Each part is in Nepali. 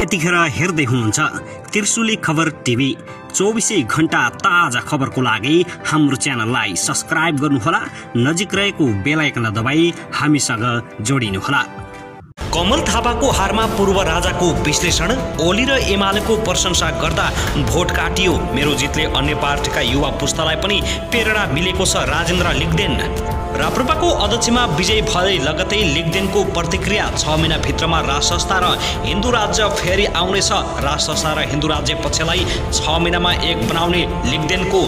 यतिखेर हेर्दै हुनुहुन्छ त्रिशुली खबर टिभी। 24 घण्टा ताजा खबरको लागि हाम्रो च्यानललाई सब्स्क्राइब गर्नुहोला, नजिक रहेको बेल आइकन दबाई हामीसँग जोडिनुहोला। कमल थापाको हारमा पूर्व राजाको विश्लेषण, ओली र एमालेको प्रशंसा गर्दा भोट काटियो। मेरो जितले अन्य पार्टीका युवा पुस्तालाई पनि प्रेरणा मिलेको छ। राजेन्द्र लिग्देन। राप्रपाको अध्यक्षमा विजय भए लगतै लिग्देनको प्रतिक्रिया, 6 महिनाभित्रमा राजसंस्था र हिन्दू राज्य फेरि आउनेछ। राजसंस्था र हिन्दू राज्य पक्षलाई 6 महिनामा एक बनाउने लिग्देनको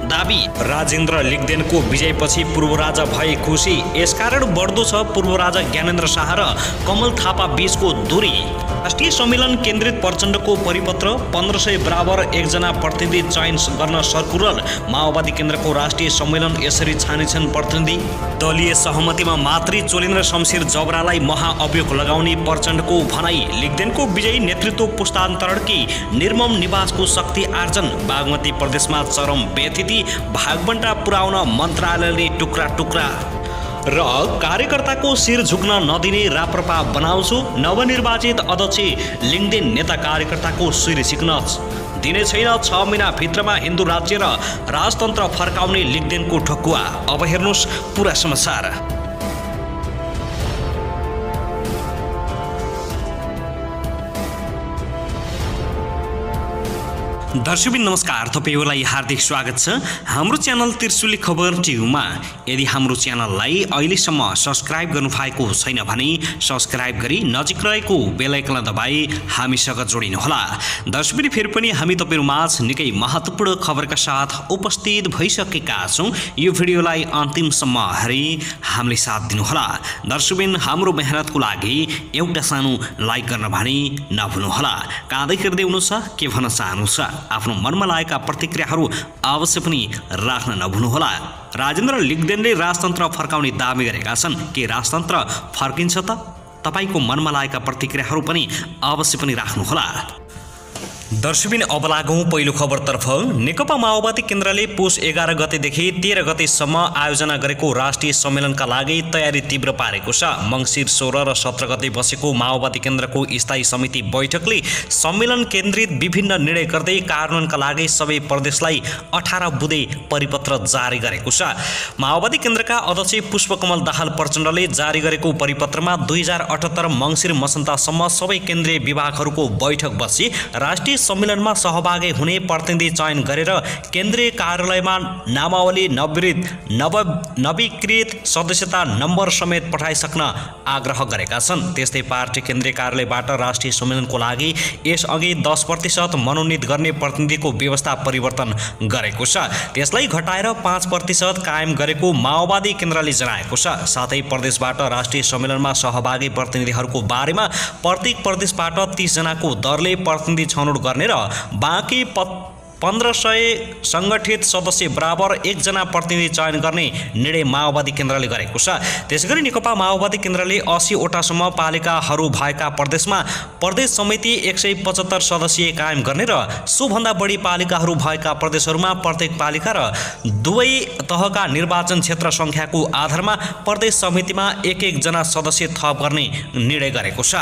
दाबी। राजेन्द्र लिग्देनको विजयपछि पूर्व राजा भए खुसी, यसकारण बढ्दो छ पूर्व राजा ज्ञानेन्द्र शाह र कमल थापा बीचको दूरी। राष्ट्रिय सम्मेलन केन्द्रित प्रचण्डको परिपत्र, 1500 बराबर एकजना प्रतिनिधि चयन गर्न सर्कुलर। माओवादी केन्द्रको राष्ट्रिय सम्मेलन यसरी छानेछन् प्रतिनिधि। दलीय सहमतिमा मातृ चोलेन्द्र शमशेर जबरालाई महाअभियोग लगाउने प्रचण्डको भनाई। लिग्देनको विजयी नेतृत्व पुस्तान्तरणकी निर्मम निवासको शक्ति आर्जन। बागमती प्रदेशमा चरम व्यथिति, भागबण्डा पुर्याउन मन्त्रालयले टुक्रा टुक्रा र कार्यकर्ताको शिर झुक्न नदिने राप्रपा बनाउँछु। नवनिर्वाचित अध्यक्ष लिग्देन नेता कार्यकर्ताको शिर झुक्न दिने छैन। 6 महिनाभित्रमा हिन्दू राज्य र राजतन्त्र फर्काउने लिग्देनको ठकुवा। अब हेर्नुहोस् पुरा समाचार। दर्शकबिन नमस्कार, तपाईहरुलाई हार्दिक स्वागत छ हाम्रो च्यानल त्रिशुली खबर टिभीमा। यदि हाम्रो च्यानललाई अहिलेसम्म सब्स्क्राइब गर्नुभएको छैन भने सब्स्क्राइब गरी नजिक रहेको बेल आइकन दबाई हामीसँग जोडिनुहोला। दर्शकबिन फेरि पनि हामी तपाईहरुमाझ निकै महत्त्वपूर्ण खबरका साथ उपस्थित भइसकेका छौं। यो भिडियोलाई अन्तिमसम्म हेरी हामीले साथ दिनुहोला। दर्शकबिन हाम्रो मेहनतको लागि एउटा सानो लाइक गर्न भने नभुल्नुहोला। काँदै हेर्दै हुनुहुन्छ, के भन्न चाहनुहुन्छ, आफ्नो मनमा लागेका प्रतिक्रियाहरू अवश्य पनि राख्न नभुल्नुहोला। राजेन्द्र लिग्देनले राजतन्त्र फर्काउने दाबी गरेका छन्। के राजतन्त्र फर्किन्छ त? तपाईको मनमा लागेका प्रतिक्रियाहरू पनि अवश्य पनि राख्नुहोला। दर्शकबिन अब लागौं पहिलो खबरतर्फ। नेकपा माओवादी केन्द्रले पुस 11 गतेदेखि 13 गतेसम्म आयोजना गरेको राष्ट्रिय सम्मेलनका लागि तयारी तीव्र पारेको छ। मङ्सिर 16 र 17 गते बसेको माओवादी केन्द्रको स्थायी समिति बैठकले सम्मेलन केन्द्रित विभिन्न निर्णय गर्दै कार्यान्वयनका लागि सबै प्रदेशलाई 18 बुँदे परिपत्र जारी गरेको छ। माओवादी केन्द्रका अध्यक्ष पुष्पकमल दाहाल प्रचण्डले जारी गरेको परिपत्रमा 2078 मङ्सिर मसन्तासम्म सबै केन्द्रीय विभागहरूको बैठक बसी राष्ट्रिय सम्मेलनमा सहभागी हुने प्रतिनिधि चयन गरेर केन्द्रीय कार्यालयमा नामावली नवीकृत सदस्यता नम्बर समेत पठाइसक्न आग्रह गरेका छन्। त्यस्तै पार्टी केन्द्रीय कार्यालयबाट राष्ट्रिय सम्मेलनको लागि यसअघि 10% मनोनित गर्ने प्रतिनिधिको व्यवस्था परिवर्तन गरेको छ। त्यसलाई घटाएर 5% कायम गरेको माओवादी केन्द्रले जनाएको छ। साथै प्रदेशबाट राष्ट्रिय सम्मेलनमा सहभागी प्रतिनिधिहरूको बारेमा प्रत्येक प्रदेशबाट 30 जनाको दरले प्रतिनिधि छनौट गर्ने र बाँकी 1500 संगठित सदस्य बराबर एकजना प्रतिनिधि चयन गर्ने निर्णय माओवादी केन्द्रले गरेको छ। त्यसैगरी नेकपा माओवादी केन्द्रले 80 वटासम्म पालिकाहरू भएका प्रदेशमा प्रदेश समिति 175 सदस्यीय कायम गर्ने र सोभन्दा बढी पालिकाहरू भएका प्रदेशहरूमा प्रत्येक पालिका र दुवै तहका निर्वाचन क्षेत्र सङ्ख्याको आधारमा प्रदेश समितिमा 1-1 जना सदस्य थप गर्ने निर्णय गरेको छ।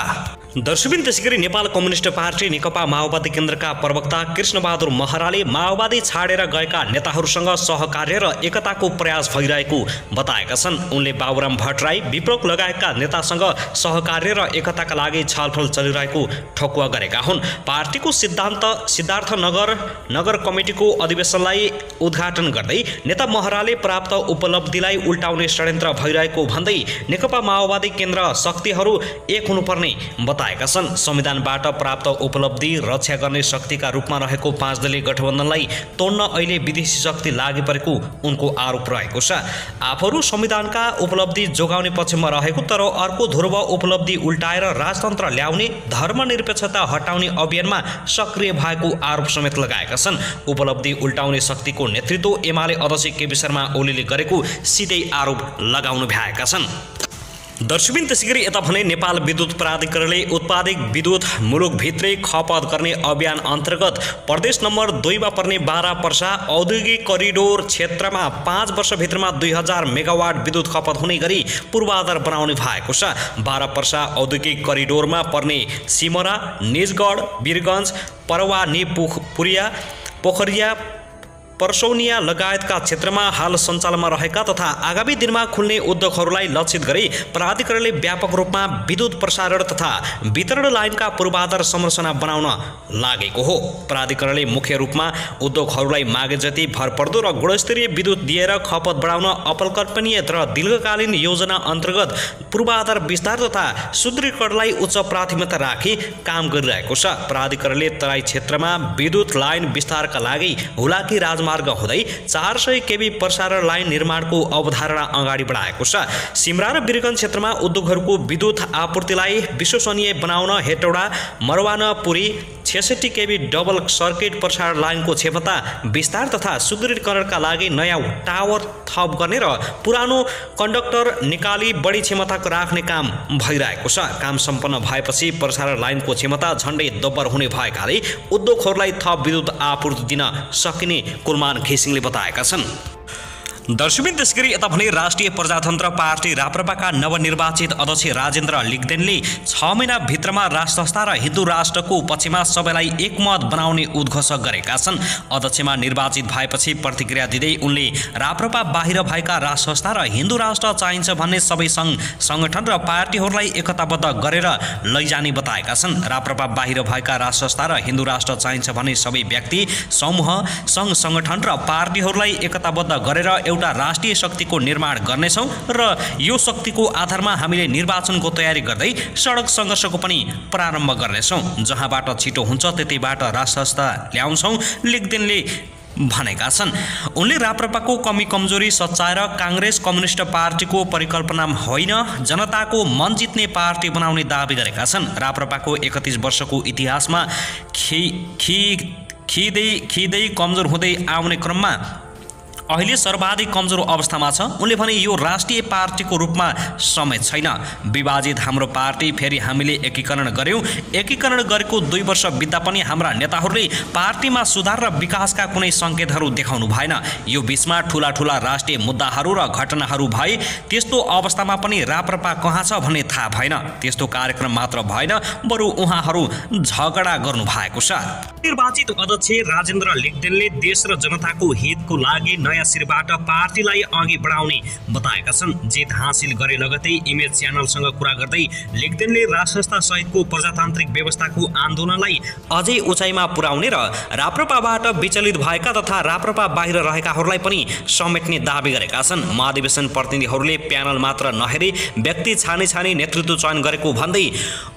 दर्शकबिन त्यसैगरी नेपाल कम्युनिस्ट पार्टी नेकपा माओवादी केन्द्रका प्रवक्ता कृष्णबहादुर महराले माओवादी छाडेर गएका नेताहरूसँग सहकार्य र एकताको प्रयास भइरहेको बताएका छन्। उनले बाबुराम भट्टराई, विप्लव लगायतका नेतासँग सहकार्य र एकताका लागि छलफल चलिरहेको ठकुवा गरेका हुन्। पार्टीको सिद्धार्थनगर नगर कमिटीको अधिवेशनलाई उद्घाटन गर्दै नेता महराले प्राप्त उपलब्धिलाई उल्टाउने षड्यन्त्र भइरहेको भन्दै नेकपा माओवादी केन्द्र शक्तिहरू एक हुनुपर्ने बताएका छन्। संविधानबाट प्राप्त उपलब्धि रक्षा गर्ने शक्तिका रूपमा रहेको 5 दलीय गठबन्धनलाई तोड्न अहिले विदेशी शक्ति लागि परेको उनको आरोप रहेको छ। आफूहरू संविधानका उपलब्धि जोगाउने पक्षमा रहेको तर अर्को ध्रुव उपलब्धि उल्टाएर राजतन्त्र ल्याउने, धर्मनिरपेक्षता हटाउने अभियानमा सक्रिय भएको आरोप समेत लगाएका छन्। उपलब्धि उल्टाउने शक्तिको नेतृत्व एमाले अध्यक्ष केपी शर्मा ओलीले गरेको सिधै आरोप लगाउनु भएका छन्। दर्शकबिन त्यसैगरी यता भने नेपाल विद्युत प्राधिकरणले उत्पादित विद्युत मुलुकभित्रै खपत गर्ने अभियान अन्तर्गत प्रदेश नम्बर 2 मा पर्ने बारा पर्सा औद्योगिक करिडोर क्षेत्रमा 5 वर्षभित्रमा 2000 मेगावाट विद्युत खपत हुने गरी पूर्वाधार बनाउने भएको छ। बारा पर्सा औद्योगिक करिडोरमा पर्ने सिमरा, निजगढ, वीरगञ्ज, परवानी, पोखरिया, पर्सौनिया लगायतका क्षेत्रमा हाल सञ्चालनमा रहेका तथा आगामी दिनमा खुल्ने उद्योगहरूलाई लक्षित गरी प्राधिकरणले व्यापक रूपमा विद्युत प्रसारण तथा वितरण लाइनका पूर्वाधार संरचना बनाउन लागेको हो। प्राधिकरणले मुख्य रूपमा उद्योगहरूलाई मागे जति भरपर्दो र गुणस्तरीय विद्युत दिएर खपत बढाउन अकल्पनीय र दीर्घकालीन योजना अन्तर्गत पूर्वाधार विस्तार तथा सुदृढीकरणलाई उच्च प्राथमिकता राखी काम गरिरहेको छ। प्राधिकरणले तराई क्षेत्रमा विद्युत लाइन विस्तारका लागि हुलाकी राजमार्ग हुँदै 400 केबी प्रसारण लाइन निर्माणको अवधारणा अगाडि बढाएको छ। सिमरा र वीरगञ्ज क्षेत्रमा उद्योगहरूको विद्युत आपूर्तिलाई विश्वसनीय बनाउन हेटौडा, मरवानपुरी 66 केबी डबल सर्किट प्रसारण लाइनको क्षमता विस्तार तथा सुदृढीकरणका लागि नयाँ टावर थप गर्ने र पुरानो कन्डक्टर निकाली बढी क्षमताको राख्ने काम भइरहेको छ। काम सम्पन्न भएपछि प्रसारण लाइनको क्षमता झण्डै दोब्बर हुने भएकाले उद्योगहरूलाई थप विद्युत आपूर्ति दिन सकिने कुलमान घिसिङले बताएका छन्। दर्शकबिन त्यसैगरी यता भने राष्ट्रिय प्रजातन्त्र पार्टी राप्रपाका नवनिर्वाचित अध्यक्ष राजेन्द्र लिग्देनले 6 महिना भित्रमा राष्ट्र संस्था र हिन्दू राष्ट्रको पक्षमा सबैलाई एकमत बनाउने उद्घोष गरेका छन्। अध्यक्षमा निर्वाचित भएपछि प्रतिक्रिया दिँदै उनले राप्रपा बाहिर भएका राष्ट्र संस्था र हिन्दू राष्ट्र चाहिन्छ भन्ने सबै सङ्गठन र पार्टीहरूलाई एकताबद्ध गरेर लैजाने बताएका छन्। राप्रपा बाहिर भएका राष्ट्र संस्था र हिन्दू राष्ट्र चाहिन्छ भन्ने सबै व्यक्ति, समूह, सङ्घ संगठन र पार्टीहरूलाई एकताबद्ध गरेर एउटा राष्ट्रिय शक्तिको निर्माण गर्नेछौँ र यो शक्तिको आधारमा हामीले निर्वाचनको तयारी गर्दै सडक सङ्घर्षको पनि प्रारम्भ गर्नेछौँ। जहाँबाट छिटो हुन्छ त्यतैबाट राष्ट्र संस्था ल्याउँछौँ, लिग्देनले भनेका छन्। उनले राप्रपाको कमी कमजोरी सच्याएर काङ्ग्रेस कम्युनिस्ट पार्टीको परिकल्पना होइन, जनताको मन जित्ने पार्टी बनाउने दाबी गरेका छन्। राप्रपाको 31 वर्षको इतिहासमा खिँदै कमजोर हुँदै आउने क्रममा अहिले सर्वाधिक कमजोर अवस्थामा छ। उनले भने यो राष्ट्रिय पार्टीको रूपमा समेत छैन। विभाजित हाम्रो पार्टी फेरि हामीले एकीकरण गर्यौँ। एकीकरण गरेको 2 वर्ष बित्दा पनि हाम्रा नेताहरूले पार्टीमा सुधार र विकासका कुनै सङ्केतहरू देखाउनु भएन। यो बिचमा ठुला राष्ट्रिय मुद्दाहरू र घटनाहरू भए। त्यस्तो अवस्थामा पनि राप्रपा कहाँ छ भन्ने थाहा भएन। त्यस्तो कार्यक्रम मात्र भएन, बरु उहाँहरू झगडा गर्नु भएको छ। निर्वाचित अध्यक्ष राजेन्द्र लिग्देनले देश र जनताको हितको लागि नयाँ सिरबाट पार्टीलाई अघि बढाउने बताएका छन्। जित हासिल गरे लगतै इमेज च्यानलसँग कुरा गर्दै लिग्देनले राष्ट्र संस्था सहितको प्रजातान्त्रिक व्यवस्थाको आन्दोलनलाई अझै उचाइमा पुर्याउने र राप्रपाबाट विचलित भएका तथा राप्रपा बाहिर रहेकाहरूलाई पनि समेट्ने दाबी गरेका छन्। महाधिवेशन प्रतिनिधिहरूले प्यानल मात्र नहेरी व्यक्ति छानी नेतृत्व चयन गरेको भन्दै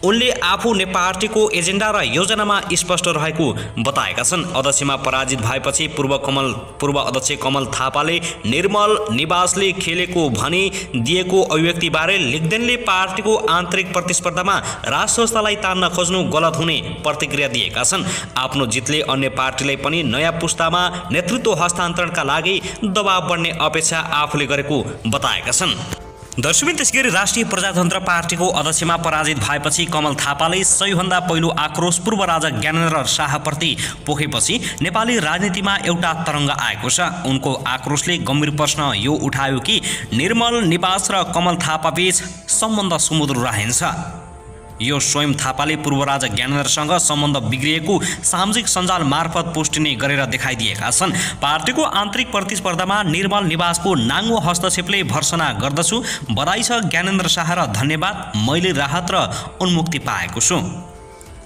उनले आफू पार्टीको एजेन्डा र योजनामा स्पष्ट रहेको बताएका छन्। अध्यक्षमा पराजित भएपछि पूर्व अध्यक्ष कमल थापाले निर्मल निवासले खेलेको भनी दिएको अभिव्यक्तिबारे लिग्देनले पार्टीको आन्तरिक प्रतिस्पर्धामा राष्ट्र संस्थालाई तान्न खोज्नु गलत हुने प्रतिक्रिया दिएका छन्। आफ्नो जितले अन्य पार्टीलाई पनि नयाँ पुस्तामा नेतृत्व हस्तान्तरणका लागि दबाव बढ्ने अपेक्षा आफूले गरेको बताएका छन्। दर्शकबिन त्यसैगरी राष्ट्रिय प्रजातन्त्र पार्टीको अध्यक्षमा पराजित भएपछि कमल थापाले सबैभन्दा पहिलो आक्रोश पूर्व राजा ज्ञानेन्द्र शाहप्रति पोखेपछि नेपाली राजनीतिमा एउटा तरङ्ग आएको छ। उनको आक्रोशले गम्भीर प्रश्न यो उठायो कि निर्मल निवास र कमल थापाबीच सम्बन्ध सुमधुर रहन्छ। यो स्वयं थापाले पूर्व राजा ज्ञानेन्द्रसँग सम्बन्ध बिग्रिएको सामाजिक सञ्जाल मार्फत पोस्टिने गरेर देखाइदिएका छन्। पार्टीको आन्तरिक प्रतिस्पर्धामा निर्मल निवासको नाङ्गो हस्तक्षेपले भर्सना गर्दछु। बधाई छ ज्ञानेन्द्र शाह र धन्यवाद। मैले राहत र उन्मुक्ति पाएको छु।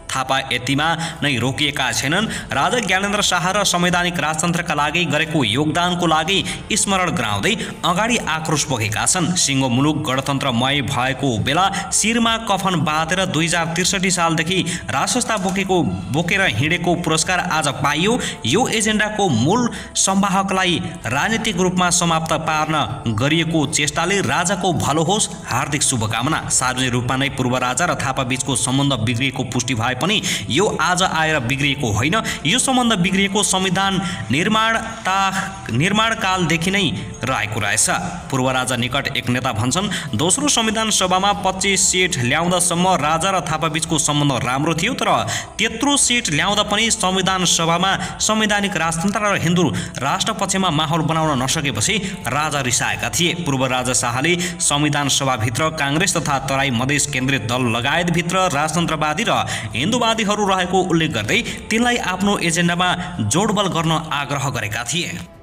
थापा यतिमा नै रोकिएका छैनन्। राजा ज्ञानेन्द्र शाह र संवैधानिक राजतन्त्रका लागि गरेको योगदानको लागि स्मरण गराउँदै अगाडि आक्रोश बोकेका छन्। सिङ्गो मुलुक गणतन्त्रमय भएको बेला शिरमा कफन बाँधेर 2063 सालदेखि राजसंस्था बोकेर हिँडेको पुरस्कार आज पाइयो। यो एजेन्डाको मूल संवाहकलाई राजनीतिक रूपमा समाप्त पार्न गरिएको चेष्टाले राजाको भलो होस्। हार्दिक शुभकामना। सार्वजनिक रूपमा नै पूर्व राजा र थापा बीचको सम्बन्ध बिग्रिएको पुष्टि भए पनि यो आज आएर बिग्रिएको होइन। यो सम्बन्ध बिग्रिएको संविधान निर्माणता निर्माण कालदेखि नै रहेको रहेछ। पूर्व राजा निकट एक नेता भन्छन्, दोस्रो संविधान सभामा 25 सिट ल्याउँदासम्म राजा र थापाबीचको सम्बन्ध राम्रो थियो, तर त्यत्रो सिट ल्याउँदा पनि संविधान सभामा संवैधानिक राजतन्त्र र हिन्दू राष्ट्र पक्षमा माहौल बनाउन नसकेपछि राजा रिसाएका थिए। पूर्व राजा शाहले संविधान सभाभित्र काङ्ग्रेस तथा तराई मधेस केन्द्रित दल लगायत भित्र राजतन्त्रवादी र हिन्दूवादीहरू रहेको उल्लेख गर्दै तिनलाई आफ्नो एजेन्डामा जोडबल गर्न आग्रह गरेका थिए।